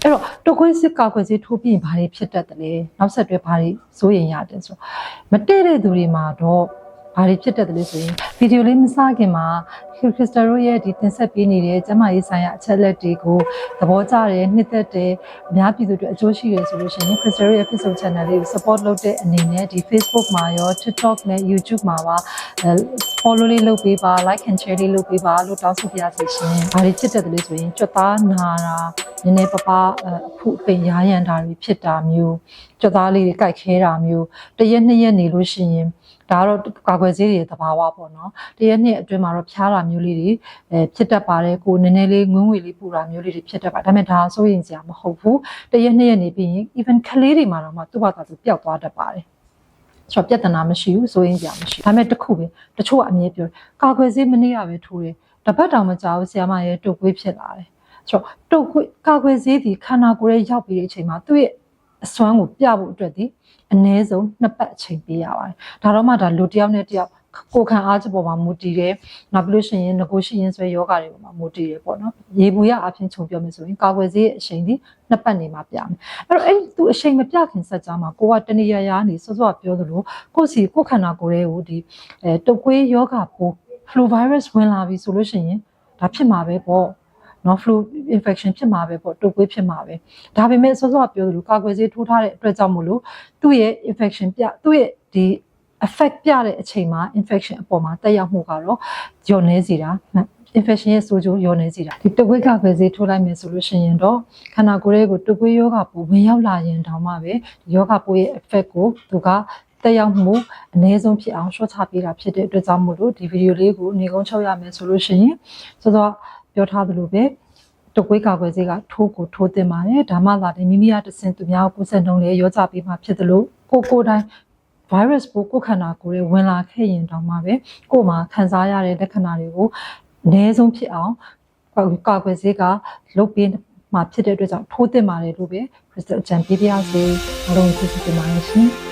အဲ့တော့တုပ်ကွေးစစ်ကောက်ကွယ်ဆေးထိုးပြီးဘာတွေဖြစ်တတ်တယ်လဲနောက်ဆက်တွဲဘာတွေစိုးရင်ရတယ်ဆိုမတည့်တဲ့သူတွေမှာတော့ဘာတွေဖြစ်တတ်တယ်လဲဆိုရင်ဗီဒီယိုလေးမစခင်မှာခရစ်စတာတို့ရဲ့ဒီတင်ဆက်ပေးနေတဲ့ကျမရေးဆိုင်ရာအချက်လက်တွေကိုသဘောကျတယ်နှစ်သက်တယ်အများပြည်သူတွေအကျိုးရှိတယ်ဆိုလို့ရှိရင်ခရစ်စတာတို့ရဲ့ Facebook channel လေးကို support လုပ်တဲ့အနေနဲ့ဒီ Facebook မှာရော TikTok နဲ့ YouTube မှာပါ follow လေးလုပ်ပေးပါ like and share လေးလုပ်ပေးပါလို့တောင်းဆိုပြရစီရှင်ဘာတွေဖြစ်တတ်တယ်လဲဆိုရင်ကြွက်သားနာတာနည်းနည်းပပအဖုအပိန်ရားရန်တာတွေဖြစ်တာမျိုးကြွက်သားလေးတွေကြိုက်ခဲတာမျိုးတရက်နှစ်ရက်နေလို့ရှိရင်ဒါကတော့ကာကွယ်ဆေးတွေသဘာဝပေါ့နော်တရက်နှစ်အတွင်းမှာတော့ဖျားတာမျိုးလေးတွေဖြစ်တတ်ပါတယ်ကိုနည်းနည်းလေးငွေ့ငွေလေးပူတာမျိုးလေးတွေဖြစ်တတ်ပါဒါပေမဲ့ဒါဆိုရင်စရာမဟုတ်ဘူးတရက်နှစ်ရက်နေပြီးရင် even ကလေးတွေမှာတော့မှသူ့ဘာသာသူပျောက်သွားတတ်ပါတယ်ဆိုတော့ပြဿနာမရှိဘူးဆိုရင်ကြာမရှိဒါပေမဲ့တစ်ခုပဲတချို့ကအမြဲပြောကာကွယ်ဆေးမနေ့ကပဲထိုးတယ်တပတ်တောင်မကြာဘူးဆရာမရဲ့တုပ်ကွေးဖြစ်လာတယ်ဆိုတော့တုပ်ကွေးကာကွယ်ဆေးဒီခန္ဓာကိုယ်ရဲ့ရောက်ပြီးတဲ့အချိန်မှာသူ့ရဲ့အစွမ်းကိုပြဖို့အတွက်ဒီအနည်းဆုံး2ပတ်အချိန်ပေးရပါတယ်ဒါတော့မှဒါလူတစ်ယောက်နဲ့တစ်ယောက်ကိုခံအားချက်ပေါ်မှာမူတည်တယ်နောက်ပြီးလို့ရှိရင်ငကိုရှိရင်ဆွဲယောဂတွေပေါ်မှာမူတည်တယ်ပေါ့နော်ရေဘူးရအပြင်ခြုံပြောမယ်ဆိုရင်ကာကွယ်ဆေးရဲ့အချိန်ဒီ2ပတ်နေမှာပြမယ်အဲ့တော့အဲ့သူအချိန်မပြခင်ဆက်ကြားမှာကိုကတနေရရာနေစောစောပြောသလိုကိုစီကိုခန္ဓာကိုယ်ရဲ့ကိုဒီတုပ်ကွေးယောဂပိုး flu virus ဝင်လာပြီဆိုလို့ရှိရင်ဒါဖြစ်မှာပဲပေါ့နော် flu infection ဖြစ်မှာပဲပေါ့တုပ်ကွေးဖြစ်မှာပဲဒါပေမဲ့စောစောပြောသလိုကာကွယ်ဆေးထိုးထားတဲ့အတွက်ကြောင့်မို့လို့သူ့ရဲ့ infection သူ့ရဲ့ဒီ effect ပြတဲ့အချိန်မှာ infection အပေါ်မှာတက်ရောက်မှုကတော့လျော့နေစေတာinfection ရဲ့ဆိုးကျိုးလျော့နေစေတာဒီတုပ်ကွေးကာကွယ်ဆေးထိုးလိုက်မယ်ဆိုလို့ရှိရင်တော့ခန္ဓာကိုယ်ရဲ့ကိုတုပ်ကွေးယောဂပိုးဝင်ရောက်လာရင်တောင်မှပဲယောဂပိုးရဲ့ effect ကိုသူကတက်ရောက်မှုအနည်းဆုံးဖြစ်အောင်ရှော့ချပေးတာဖြစ်တဲ့အတွက်ကြောင့်မို့လို့ဒီဗီဒီယိုလေးကိုနေကုန်းချုပ်ရမယ်ဆိုလို့ရှိရင်စောစောပြောထားသလိုပဲတုပ်ကွေးကာကွယ်ဆေးကထိုးသင့်ပါတယ်ဒါမှသာမိမိကတဆင့်သူများကိုကူးစက်နှုန်းလေးရောကြပေးမှဖြစ်သလိုကိုယ်တိုင်း virus ပိုးကိုခန္ဓာကိုယ်ရဲ့ဝင်လာခဲ့ရင်တောင်မှပဲကိုယ်မှာခံစားရတဲ့လက္ခဏာတွေကိုအနည်းဆုံးဖြစ်အောင်ကာကွယ်ဆေးကလုပ်ပေးမှဖြစ်တဲ့အတွက်ကြောင့်ထိုးသင့်ပါတယ်လို့ပဲခရစ်စတယ်အကြံပေးပါရစေအားလုံးကျေးဇူးတင်ပါတယ်ရှင်